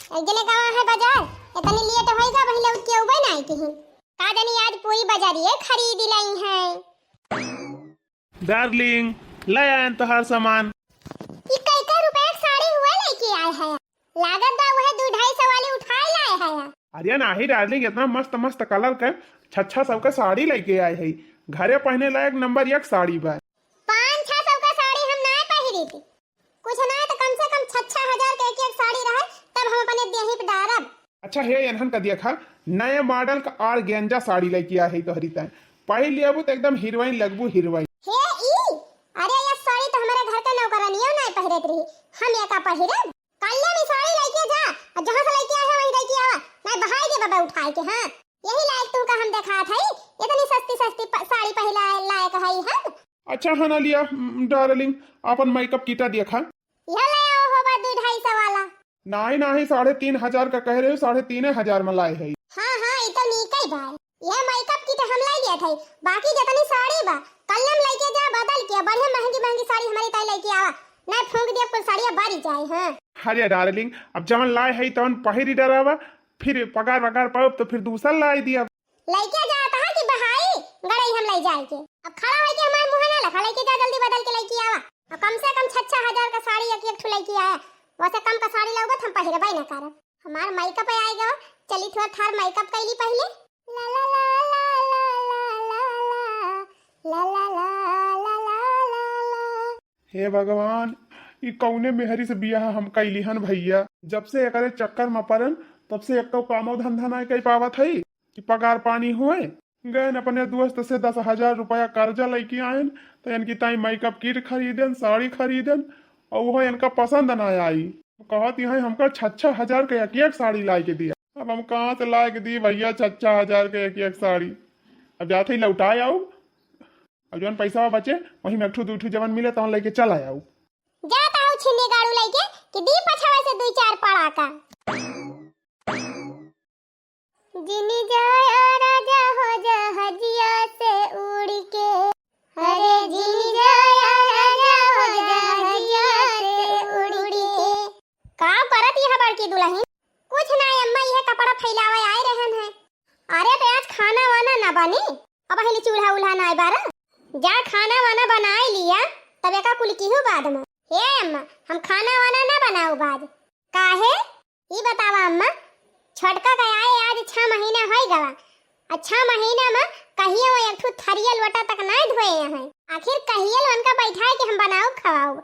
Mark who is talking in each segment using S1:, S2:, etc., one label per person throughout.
S1: एक जने गावा है बाजार इतनी लेट होएगा वही लौट के उबे ना आई थी का जानी आज पूरी बाजारिए खरीद लाई है।
S2: डार्लिंग ले आए तोहार सामान।
S1: ई कई रुपए की साड़ी हुआ लेके आए हैं, लागत दा वह 2-250 वाली उठाए लाए हैं।
S2: अरे नाही डार्लिंग, इतना मस्त मस्त कलर के छच्छा सबका साड़ी लेके आए है। घरे पहने लायक नंबर 1 साड़ी बा।
S1: 5-600 का साड़ी हम ना पहनी थी, कुछ ना तो कम से कम 6-6 हजार के एक साड़ी रहे तब हम अपने देही पे डारब। अच्छा
S2: हे एनहन का देखा नए मॉडल का और गेंजा साड़ी लेके आए है तोहरी तय पहन लियाबू तो एकदम हीरोइन लगबू हीरोइन।
S1: हे ई अरे ये साड़ी तो हमारे घर का नौकरानियों ना पहनत रही, हम ये का पहिरब। कल्ले में साड़ी लेके जा और जहां से लेके आया वहीं लेके आवा, मैं बहाई दे बाबा उठाए के। हां यही लायक तू का हम देखा था, इतनी सस्ती सस्ती साड़ी पहला लायक है हम।
S2: अच्छा हना लिया डार्लिंग, अपन मेकअप किटा देखा
S1: यह ले आओ होबा 2-250 वाला।
S2: नहीं नहीं 3,500 का कह रहे हो, 3,500 में लाए है।
S1: हां हां ये तो नीकई भाई, यह मेकअप किट हम लाई लिया था, बाकी जितनी साड़ी बा कल्लम लेके जा बदल के बढ़िया महंगी महंगी साड़ी हमारी ताई लेके आवा, ना फूंक दे कुल साड़ियां बारी जाए। हां
S2: अरे डार्लिंग अब जवन लाए है तवन पहिरी डरावा, फिर पगार वगार पाओ तो फिर दूसरा लाई दिया
S1: लेके जा कहां की बहाई गड़ई हम ले जाए के। अब खड़ा होके हमारे मुंह ना लखा, लेके जा जल्दी बदल के लेके आवा। अब कम से कम 6-6 हजार का साड़ी एक एक ठो लेके आया, वैसे कम का साड़ी लगत हम पहिरबई ना करब। हमार मेकअप आएगा, चली थोड़ा थार मेकअप कैली पहले। ला ला ला ला ला ला ला ला ला ला।
S2: हे भगवान ई कौने मेहरी से बियाह हम कैली हन भैया। जब से एकरे चक्कर में पड़न तब से एक तो कामो धंधा नहीं कर पावत है कि पगार पानी हुए। गए अपने दोस्त से 10,000 रुपया कर्जा लेके आयन तो इनकी ताई मेकअप किट खरीदन, साड़ी खरीदन और वो इनका पसंद ना आई। कहती है हमका 6,000 के एक साड़ी ला के दिया। अब हम कहाँ से ला के दी भैया 6,000 के एक साड़ी। अब जाते ही लौटाए आओ, अब जवन पैसा बचे वही में 1-2 जवन मिले तो लेके चल आओ।
S1: जाता हूँ छिन्नी गाड़ू लेके कि दी पछावे से 2-4 पड़ा का। जिनी जाया राजा हो जा हजिया से उड़ के, अरे जिनी जाया राजा हो जा हजिया से उड़ के। का करत यह बड़की दुल्हन? कुछ ना अम्मा यह कपड़ा फैलावे आए रहन है। अरे तो आज खाना वाना ना बनी, अब पहले चूल्हा उल्हा ना बारा जा खाना वाना बनाए लिया तब एका कुल की हो बाद में। हे अम्मा हम खाना वाना ना बनाओ बाद काहे ई बतावा अम्मा। छटका का आए आज 6 महीना हो गवा, अच्छा महीना में कहिए वो एक ठो थरिया लोटा तक ना धोए हैं। आखिर कहिए उनका बैठाए कि हम बनाओ खवाओ,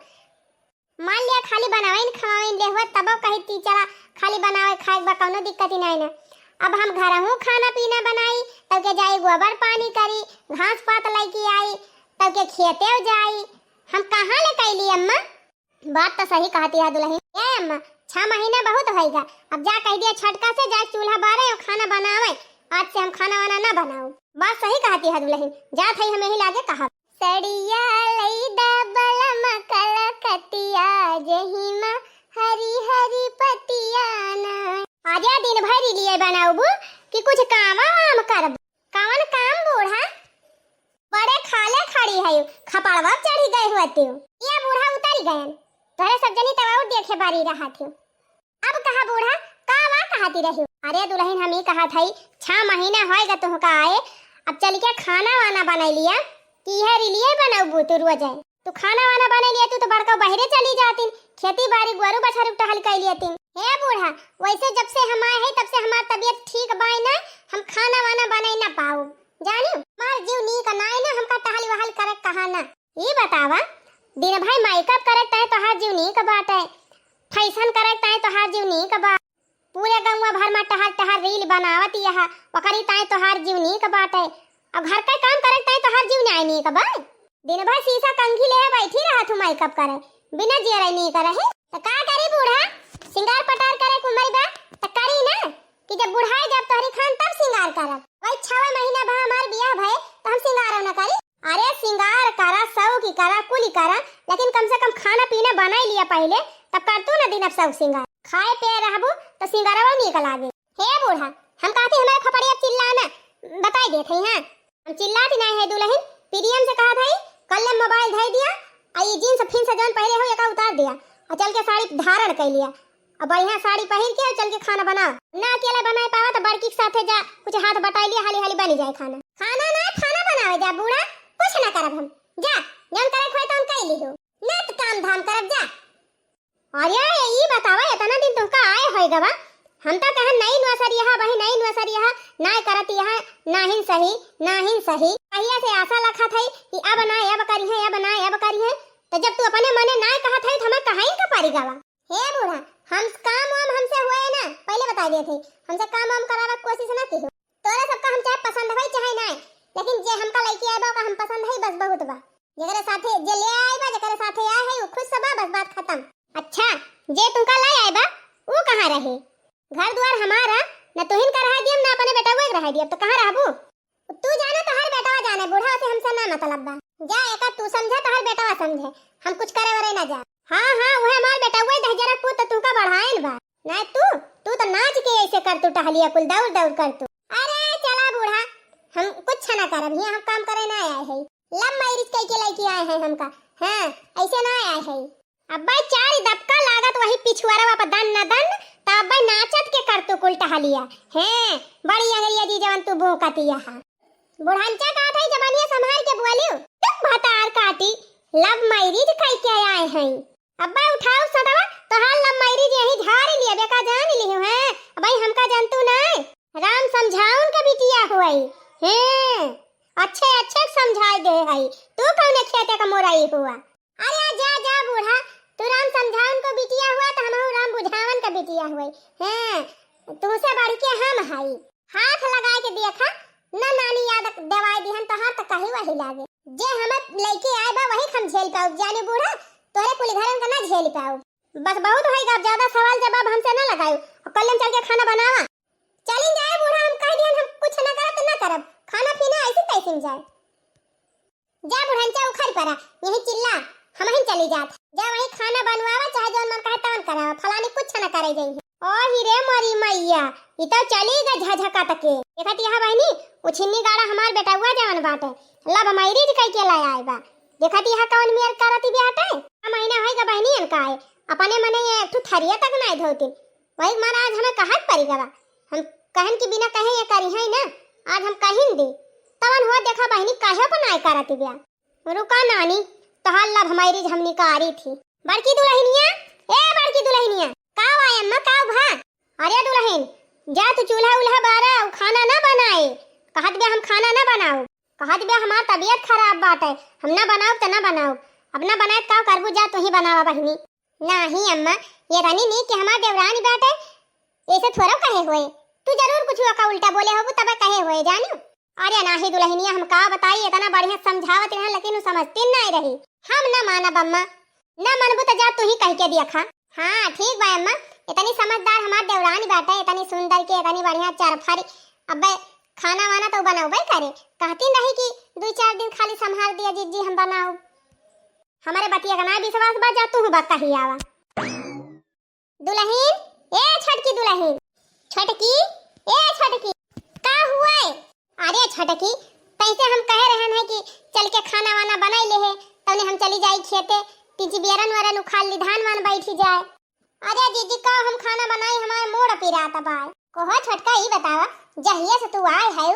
S1: मान लिया खाली बनावे न खवावे लेहवा तब कहे टीचर खाली बनावे खाए बा कोनो दिक्कत ही नहीं ना। अब हम घर हूं खाना पीना बनाई तब के जाई गोबर पानी करी, घास पात लेके आई तब के खेते जाई, हम कहां ले कैली अम्मा। बात तो सही कहती है दुल्हन। ए अम्मा 6 महीना बहुत होएगा, अब जा कह दिया छटका से जा चूल्हा बारे और खाना बनावे, आज से हम खाना वाना ना बनाओ। बात सही कहती है दुल्हन, जा थई हम यही लागे कहा सड़िया लईदा बलम कलकतिया जहिमा हरी हरी पतिया ना। आजा दिन भर लिए बनाऊबू कि कुछ काम वाम करब। कौन काम बूढ़ा बड़े खाले खड़ी है, खपड़वा चढ़ी गए होते हो या बूढ़ा उतर गए तोरे सब जनी तब देखे बारी रहा थे। अब कहा बूढ़ा कावा कहती रही। अरे दुल्हन हम ही कहा था 6 महीना होएगा तुम का आए, अब चल के खाना वाना बना लिया कि यह रिलिए बनाऊ तू रोज जाए तो खाना वाना बना लिया तू तो बड़का बहरे चली जाती, खेती बाड़ी गोरु बछरू टहल कर लियती। हे बूढ़ा वैसे जब से हम आए हैं तब से हमार तबीयत ठीक बाई ना, हम खाना वाना बनाई ना पाऊ जानी मार जीव नी का नाई ना हमका टहल वहल करे कहा ना। ये बतावा दिन भाई मेकअप करत है तो हर जीव नी का बात है, फैशन करत है तो हर जीव नी का बात, पूरे गांव भर में टहल टहल रील बनावत यह ओकरी ताई तो हर जीव नी का बात है। अब घर का काम करत है तो हर जीव नी नी का बात, दिन भर शीशा कंघी ले बैठी रहा तू मेकअप करे बिना जेरे नी करे तो का करे बूढ़ा सिंगार पटार करे कुमरी बा तो करी ना कि जब बुढ़ाई जब तोहरी खान तब सिंगार करब। वही 6 महीना भा हमार बियाह भए तो हम सिंगार ना करी। अरे सिंगार करा सौ की करा कुली करा, लेकिन कम से कम खाना पीना बनाई लिया पहले तब कर तू ना दिन अब सब सिंगार खाए पे रहबू तो सिंगारवा निकल आगे। हे बूढ़ा हम कहते हमारे खपड़िया चिल्लाना बताई देते हैं, हम चिल्लाती नहीं है दुल्हन। पीडीएम से कहा भाई कल मोबाइल धर दिया और ये जींस फिन से जौन पहले हो एका उतार दिया और चल के साड़ी धारण कर लिया और बढ़िया साड़ी पहन के चल के खाना बना। ना अकेला बनाए पावा तो बड़की के साथे जा, कुछ हाथ बटाई लिया, हाली हाली बनी जाए खाना। खाना ना खाना बनावे जा बूढ़ा, कुछ ना करब हम। जा जौन करे खोय तौन कई लिहो, ना तो काम धाम करब जा। अरे ई बतावा इतना दिन तुमका आए होय गवा, हम तो कहन नहीं नवसरी यहाँ वही नहीं नवसरी यहाँ ना करत यहाँ नाहिन सही कहिया से आशा रखा थई कि अब ना अब करी है, अब ना अब करी है। तो जब तू अपने मने ना कहा थई तो हमें कहां का पारी गावा। हे बूढ़ा हम काम वाम हमसे हुए ना पहले बता दिए थे, हमसे काम वाम करावा कोशिश ना की हो। तोरा सबका हम चाहे पसंद होई चाहे ना, लेकिन जे हमका लइकी आबा का हम पसंद है बस बहुत बा। जेकरे साथे जे ले आइबा जेकरे साथे आए है वो खुश सबा बस बात खत्म। अच्छा जे तुमका ले आइबा वो कहां रहे? घर द्वार हमारा न तुहिन का रहा दियम ना अपने बेटा को रहा दियम तो कहां रहबू? तू जाने तो हर बेटा जाने, बूढ़ा से हमसे ना मतलब बा। जा एका तू समझे तो हर बेटा समझे, हम कुछ करे वरे ना जा। हां वह हमार बेटा वही दहजरा को तो तुमका बढ़ाएन बा ना। तू तो नाच के ऐसे कर, तू टहलिया कुल दौड़ कर तू। अरे चला बूढ़ा हम कुछ ना करब, हियां हम काम करे ना आए है। लव मैरिज कई के लइकी आए हैं हमका, हां ऐसे ना आए है। अब्बा चार दबका लागत वही पिछुआरा पर दन न दन तब नाचत के कर तू कुल टहलिया हैं। बड़ी अंगरिया जी जवन तू भूकतिया हा। बुढ़ांचा का था जवानिया संभाल के बोलियो तब भतार काटी लव मैरिज कई के आए हैं। अब्बा उठाओ सदवा तो हाल लव मैरिज यही झाड़ लिए बेका जान लियो हैं। भाई हमका जानतू ना राम समझाउन के बिटिया होई हैं, अच्छे समझाई दे है। तू कौन खेते का मोराई हुआ? अरे जा बूढ़ा तू राम समझाउन को बिटिया हुआ तो हम राम बुझावन का बिटिया हुई हैं। तुमसे बढ़ के हम हई। हाथ लगा के देखा ना नानी याद दवाई दिहन तो हाथ कहीं वही लागे। जे हम लइके आए बा वही हम झेल पाऊ जाने बूढ़ा, तोरे कुल घरन का ना झेल पाऊ। बस बहुत होई गा, ज्यादा सवाल जवाब हमसे ना लगायो और कल चल के खाना बनावा। चलिन जाए बूढ़ा, हम कह दिहन हम कुछ ना करब तो ना करब, खाना पीना ऐसे तैसे जाए। जा बुढ़ंचा उखड़ पड़ा यही चिल्ला हम ही चली जात। जा वही खाना बनवावा चाहे जोन मन कहे तवन करावा, फलानी कुछ ना करे जाई। ओ हीरे मरी मैया ई तो चलीगा झझका तके। देखत यहां बहनी ओ छिन्नी गाड़ा हमार बेटा हुआ जवन बाटे लब मैरिज कई के लाया आइबा। देखत यहां कौन मेर करती बेटा आ महीना होइगा बहनी अन काए अपने मने एक ठु थरिया तक ना धोती। वही मारा आज हमें कहत परी गवा, हम कहन की बिना कहे ये करी है ना, आज हम कहिन दे तवन हो। देखा बहनी काहे पर ना करती बिया। रुका नानी तो हाल लब मैरिज हमनी का आ रही थी। बड़की दुल्हनिया बड़की दुल्हनिया काव आए अम्मा काव भा। अरे दुल्हन जा तू चूल्हा उल्हा बारा खाना ना बनाए। कहत बे हम खाना ना बनाओ, कहत बे हमार तबीयत खराब बाटे हम ना बनाओ तो ना बनाओ। अब ना बनाए का करबू, जा तू ही बनावा बहनी। नहीं अम्मा ये रानी नहीं कि हमार देवरानी बाटे ऐसे थोड़ा कहे हुए, तू जरूर कुछ का उल्टा बोले होबू तब कहे हुए जानो। अरे नाही दुल्हनिया हम का बताई इतना बढ़िया समझावत रहे लेकिन समझती नहीं रही। हम ना मानब अम्मा, ना मानबू तो जा तू ही कह के देखा। हां ठीक बा अम्मा, इतनी समझदार हमार देवरानी बाटे, इतनी सुंदर के इतनी बढ़िया चरफरी। अब खाना वाना तो बनाऊबे करे, कहती नहीं कि 2-4 दिन खाली संभाल दिया जीजी हम बनाऊ। हमारे बतिया का ना विश्वास बा, जा तू बात कही आवा। दुल्हन छटकी दुल्हन छटकी का हुआ है? अरे छटकी पैसे हम कह रहे हैं कि चल के खाना वाना बनाई ले है तने हम चली जाई खेते तीजी बेरन वरन उखाड़ ली धान वान बैठी जाए। अरे दीदी का हम खाना बनाई हमारे मोड़ पिराता बाय कोहो छटका ही बतावा जहिया से तू आए है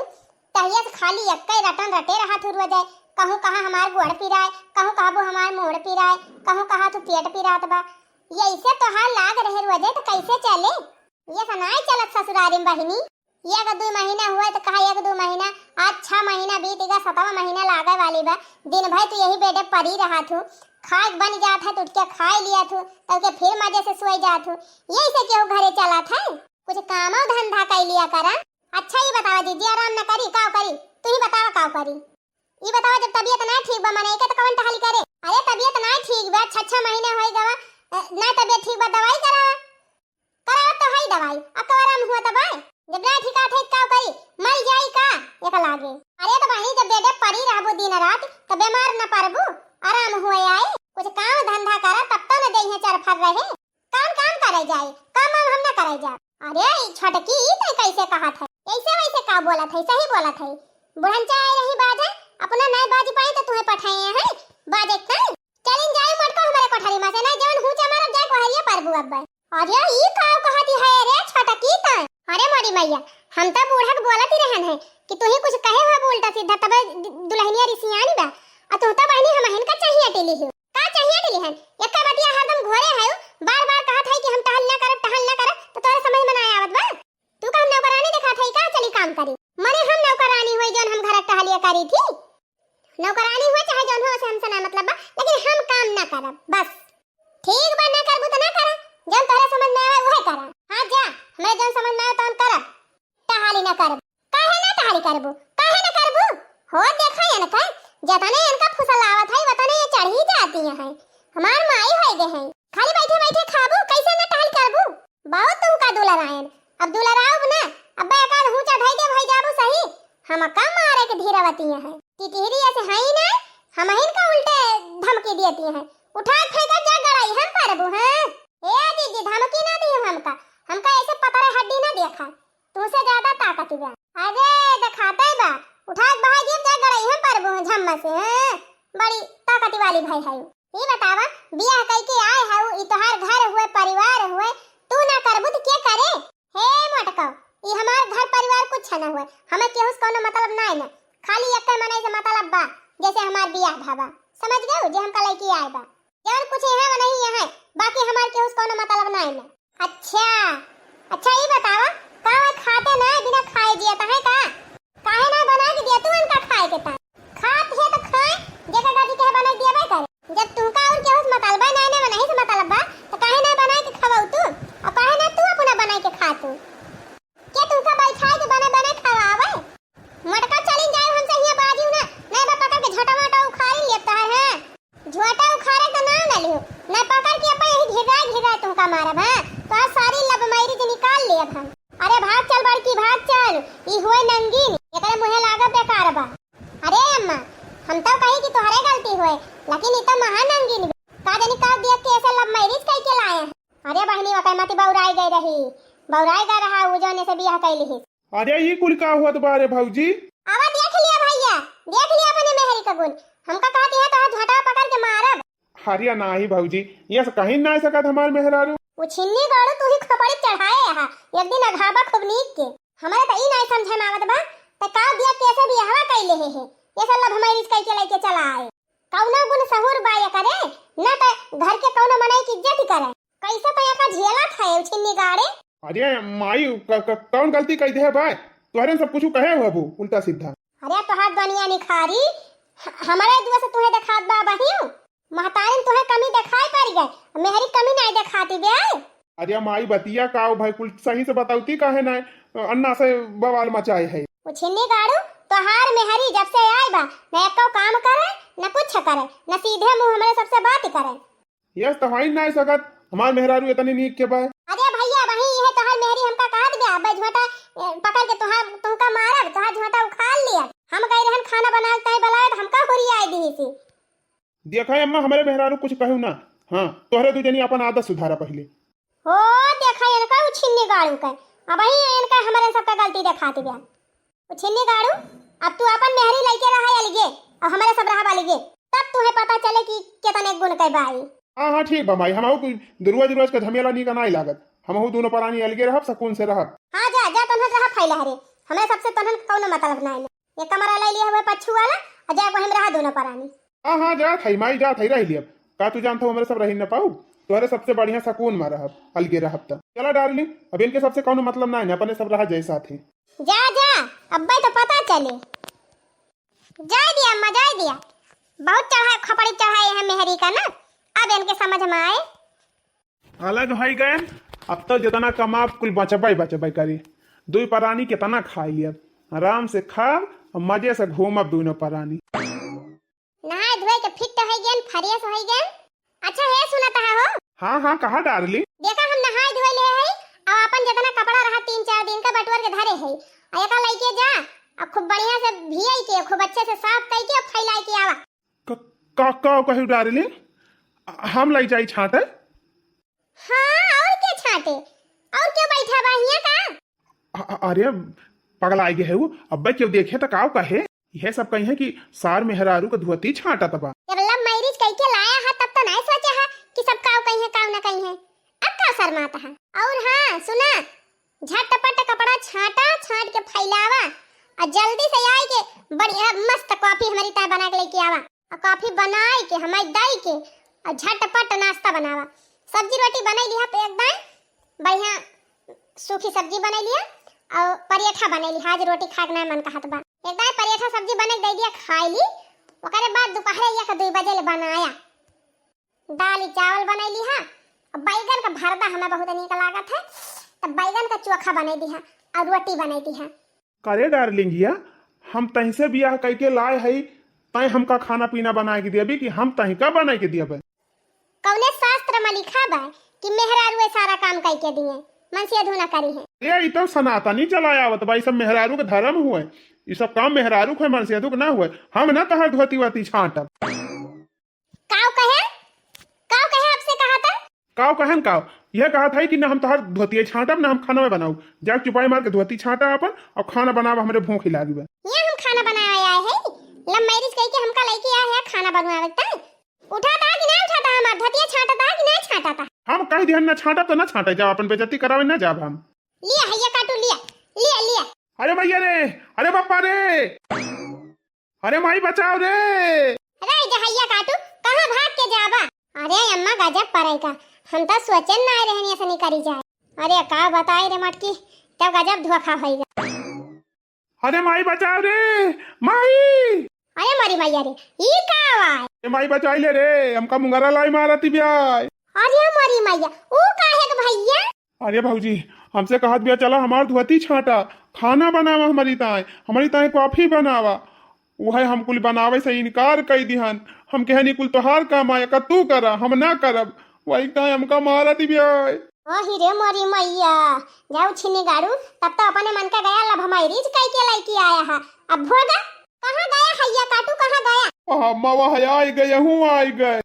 S1: तहिया से खाली एक्के रटन रटे रहा थुर जाए। कहूं कहां हमार गोड़ पिराए, कहूं कहां हमार मोड़ पिराए, कहूं कहां तू पेट पिरात बा। ये ऐसे तो हाल लाग रहे रोजे तो कैसे चले? ये सनाई चलत ससुरारी में बहिनी। ये का 2 महीना हुआ तो कहा 1-2 महीना, आज 6 महीना बीतेगा, 7वां महीना लागे वाली बा। दिन भर तो यही बेटे पड़ी रहा थू, खाए बन जात है तो उठ के खाए लिया थू तब के फिर मजे से सोई जात हूँ। ये से क्यों घरे चला था? कुछ काम धंधा कर लिया करा। अच्छा ये बतावा दीदी आराम न करी का करी? तू ही बतावा का करी? ये बतावा जब तबीयत ना ठीक बा मने के तो कौन टहल करे? अरे तबीयत ना ठीक बा 6 महीने होई गवा ना तबीयत ठीक बा दवाई करावा तो है दवाई अब आराम हुआ दवाई जब ना ठीक आथे का करी मर जाई का एक लागे। अरे तो बहनी जब बेटे पड़ी रहबो दिन रात तो बीमार न पड़बू आराम हुए आए कुछ काम धंधा करा तब तो न देही चरफर रहे काम करे जाए काम हम न करे जा। अरे छटकी तो कैसे कहा था ऐसे वैसे का बोला था? सही बोला था। बुढ़ंचा आई रही बाजे अपना नहीं बाजी पाई तो तुम्हें पठाए हैं बाजे का चलिन जाए मटको हमारे कोठरी में से ना जवन हूं हमारा जाए कोहरिया परबू अब अरे ई काव कहती है रे छोटा की ता। अरे मोरी मैया हम तो बूढ़ा के बोलत ही रहन है कि तू ही कुछ कहे हो उल्टा सीधा तब दुल्हनिया रिसियानी बा आ तू तो बहनी हम हिन का चाहिए टेली है का चाहिए टेली है एक का बतिया हरदम घोरे है बार-बार कहत है कि हम टहल ना कर तो तोरे समझ में ना आवत बा। तू का हम नौकरानी दिखात है का चली काम करी मने हम नौकरानी होई जोन हम घर टहलिया करी थी। नौकरानी हो चाहे जोन हो से हमसे ना मतलब बा लेकिन हम काम ना करब बस। ठीक बा ना करबू तो ना कर जब तोरे समझ में आवे वही कर। हां जा मैं जब समझ में आवे तब कर टहाली ना करब काहे ना टहाली करबू काहे ना करबू हो देखा है ना का जतने इनका फुसल आवत है वतने ये चढ़ ही जाती है। हमार माई होई गे है खाली बैठे बैठे खाबू कैसे ना टहल करबू बहुत तुम का दुलरायन अब दुलराव ना अब एकाद हुचा धई दे भाई जाबू सही हम कम मारे के धीरवती है टिटहरी ऐसे है ही ना हम इनका उल्टे धमकी देती है उठा फेंका जा गड़ाई हम परबू हैं ए दीदी धमकी ना दी हमका ऐसे पतरे हड्डी ना देखा तुमसे ज्यादा ताकत बा अरे दिखाते बा उठा भाई जी जा गड़ाई हम परबू झम्मा से हैं बड़ी ताकत वाली भाई है ये बतावा बियाह कई के आए है ई तोहार घर हुए परिवार हुए तू ना करबू तो के करे हे मटका ई हमार घर परिवार कुछ ना हुए हमें केहू से कोनो मतलब ना है खाली एक मने से मतलब बा जैसे हमार बियाह भाबा समझ गए जे हम कल की आए बा जवन कुछ है वो नहीं है बाकी हमार केहू से कोनो मतलब ना है। अच्छा ये बतावा का खाते ना बिना खाए जियता है का काहे ना बना के दिया तू इनका खाए के ता खात है तो खाए जगह गाजी के बना दिया भाई करे जब तुमका और केहू से मतलब ना नहीं से मतलब बा तो काहे ना बना के खवाऊ तू और काहे ना तू अपना बना के खा तू के तुमका बैठाए के बना खवावे मटका चली जाए हमसे हिया बाजी ना नहीं बा पकड़ के झटा मटा उखाड़ लेता है झोटा उखाड़े का नाम ना लियो ना पकड़ के अपन यही घिरा तुमका मारब हां तो आज सारी लब मारी के निकाल लेब हम। अरे भाग चल बड़की भाग चल ई होए नंगीन एकरे मुहे लागा बेकार बा। अरे अम्मा हम तो कही कि तोहरे गलती होए लेकिन ई तो महा नंगीन का जानी का दिया के ऐसे लब मैरिज कई के लाए हैं। अरे बहनी वकई मती बौराई गई रही बौराई गा रहा उ जने से बियाह कैली है।
S2: अरे ये कुल का हुआ बारे भौजी
S1: आवा देख लिया भैया देख लिया अपने मेहरी का गुण हमका कहती है तो झटा पकड़ के मारब।
S2: हरिया ना ही भौजी ये कहीं ना सकत हमार मेहरारू
S1: वो छिन्नी गाड़ो तू ही खपड़ी चढ़ाए यहां एक दिन अघाबा खूब नीक के हमारे त ई नहीं समझे में आवत बा त का दिया कैसे बियाहवा कैले है ये सब लब हमारी कई के लेके चला आए कौना गुण सहूर बाया करे ना त घर के कौनो मनाई की इज्जत करे कैसे त का झेला खाए छिन्नी गाड़े।
S2: अरे माई कौन गलती कई दे भाई तोहरे सब कुछ कहे हो अबू उल्टा सीधा।
S1: अरे तोहार दुनिया निखारी हमारे दुआ से तुहे देखात बा बहियो महतारिन तुहे कमी देखाई पारी गए मेहरी कमी नहीं देखाती बे।
S2: अरे माई बतिया का भाई कुल सही से बताऊती काहे ना अन्ना से बवाल मचाए है
S1: वो छिन्नी गाड़ू तोहार मेहरी जब से आए बा न एको काम करे न कुछ करे न सीधे मुंह हमरे सबसे बात करे।
S2: यस तो हाई ना सकत हमार मेहरारू इतनी नीक के बा।
S1: अरे भैया वही है तोहार मेहरी हमका कहत बे अब झोटा पकड़ के तुमका मारब तोहार झोटा उखाड़ लिया हम गई रहन खाना बनाए तई बलाए हमका होरी आई दी सी
S2: देखा अम्मा हमारे मेहरारू कुछ कहू ना हां तोहरे दू जनी अपन आदत सुधारा पहले
S1: हो देखा इनका छिन्नी गाड़ू के अब ही इनका हमारे सबका गलती दिखाती बे वो छिन्नी गाड़ू अब तू अपन मेहरी लेके रहा अलगे और हमारे सब रहा वालीगे तब तुम्हें पता चले कि कितने गुण के भाई।
S2: हां ठीक बा भाई हमहु कोई रोज के झमेला नी का नहीं लागत हमहु दोनों परानी अलगे रहब सकून से रहब।
S1: हां जा तन्हन रहा फैला हरे हमें सबसे तन्हन कोनो मतलब नहीं ये कमरा ले लिया हुए पछू वाला और जा को हम रहा दोनों परानी।
S2: हां जा थई माई जा थई रह लियब का तू जानत हो हमरे सब रही न पाऊ तोहरे सबसे बढ़िया सकून में रहब अलगे रहब त चला डार्लिंग अब इनके सबसे कोनो मतलब ना है अपने सब रहा जैसा थे।
S1: जा अब्बे तो पता चले जाय दिया अम्मा जाय दिया बहुत चढ़ा खपड़ी चढ़ाए हैं मेहरी का ना अब इनके समझ में आए
S2: अलग है गए अब तो जितना कमाब कुल बचबाई करी दुई परानी कितना खाई लियब आराम से खाब और मजे से घूमब दोनों परानी
S1: नहाए धोए के फिट हो गए फ्रेश हो गए। अच्छा है सुनता है हो
S2: हाँ कहा डार्लिंग
S1: देखा हम नहाए धोए ले है और अपन जितना कपड़ा रहा 3-4 दिन का बटवर के धरे है एका लेके जा अब खूब बढ़िया से भियाई के खूब अच्छे से साफ करके और फैलाई के आवा
S2: का कहू डार्लिंग हम लाई जाई छाटे।
S1: हां और क्या छाटे और क्या बैठा बा हिया का
S2: अरे पगला आई गए है अब्बे क्यों देखे तो काव कहे यह सब कही है कि सार मेहरारू को धोती छाटा तबा
S1: जब लव मैरिज कई के लाया है तब तो नहीं सोचा है कि सब काव कहीं है काव ना कहीं है अब का शर्माता है। और हाँ सुना, झटपट कपड़ा छाटा, छाट के फैलावा और जल्दी से आई के बढ़िया मस्त कॉफी हमारी ताई बना के लेके आवा। और कॉफी बनाई के हमारी दाई के और झटपट नाश्ता बनावा। सब्जी रोटी बनाई लिया पे एकदम बढ़िया, सूखी सब्जी बनाई लिया और पराठा बनाई लिया। आज रोटी खाक ना मन कहत बा, एकदम पराठा सब्जी बना दे दिया, खाई ली। ओकरे बाद दोपहर या के 2 बजे ले बनाया, दाल चावल बनाई लिया और बैगन का भरता हमें बहुत नीक लागत है, तो बैगन का चोखा बनाई दिया और रोटी बनाई दिया।
S2: करे डार्लिंगिया, हम तहीं से बियाह कई के लाए हई, तय हमका खाना पीना बना के दिया कि हम तहीं का बना के दिया।
S1: कौने शास्त्र में लिखा बा कि मेहरारू सारा काम कई के दिए, मन से अधूना करी है।
S2: ये तो सनातनी चलाया आवत भाई, सब मेहरारू के धर्म हुए, ये सब काम मेहरारू के मन से अधूक ना हुए। हम ना तहर धोती वाती छाटब।
S1: काव कहे आपसे कहा था?
S2: काव यह कहा था कि ना हम तहर धोती छाटब ना हम खाना में बनाऊ। जा चुपाई मार के धोती छाटा अपन और खाना बनावा, हमरे भूख लागी बा।
S1: ये हम खाना बनाए आए हैं, लव मैरिज कई के हमका लेके आए हैं खाना बनवावे ता। उठाता कि नहीं उठाता, हमार धोती छाटता कि नहीं छाटता?
S2: हम कह दिहन ना छाटब तो ना छाटे, जा अपन बेइज्जती करावे ना जाब हम।
S1: लिया हैया काटू, लिया लिया लिया।
S2: अरे भैया रे, अरे पापा रे, अरे माई बचाओ रे।
S1: अरे जहैया काटू, कहां भाग के जाबा? अरे अम्मा गजब पड़े का, हम तो सोचन ना रहनी ऐसा नहीं करी जाए। अरे का बताई रे मटकी, तब गजब धोखा होइगा।
S2: अरे माई बचाओ रे, माई।
S1: अरे मरी मैया रे, ई का आवाज?
S2: ए माई बचाई ले रे, हमका मुंगरा लाई मारती बियाय।
S1: अरे मरी मैया, ऊ काहे के भैया?
S2: अरे भाऊजी, हमसे कहत बिया चला हमार धोती छाटा, खाना बनावा हमारी ताई कॉफी बनावा। वह हम कुल बनावे से इनकार कई दिहन। हम कहनी कुल तोहार काम आया का तू करा, हम ना करब। वही ताई हमका मारती बियाय।
S1: ओही रे मरी मैया, जाऊ छिनी गाड़ू, तब तो अपने मन का गया लब हमारी रीच कई के लाइकी आया है। अब भोगा कहां गया हैया काटू, कहां गया?
S2: मावा आई गए, हूँ आई गए।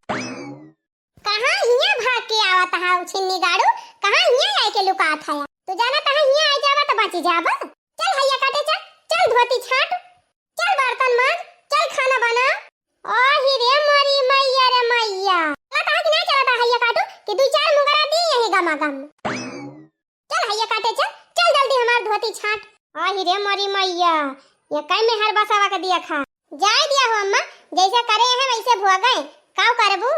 S1: कहां हिया भाग के आवत है छिनी गाड़ू, कहां हिया आए के लुकात है? तू जाना कहां हिया आ जावा तो बची जाबा। चल हैया काटे, चल चल धोती छाट, चल बर्तन मांज, चल खाना बना। ओही रे मरी मैया रे मैया, चला कि नहीं चला हैया काटू कि 2-4 मुंगरा दी यही गमा गम। चल हैया काटे, चल चल जल्दी हमार धोती छाट। ओही रे मरी मैया, ये कई में हर बसावा के दिया खा जाए दिया हो अम्मा, जैसे करे हैं वैसे भुआ गए, काव करबू।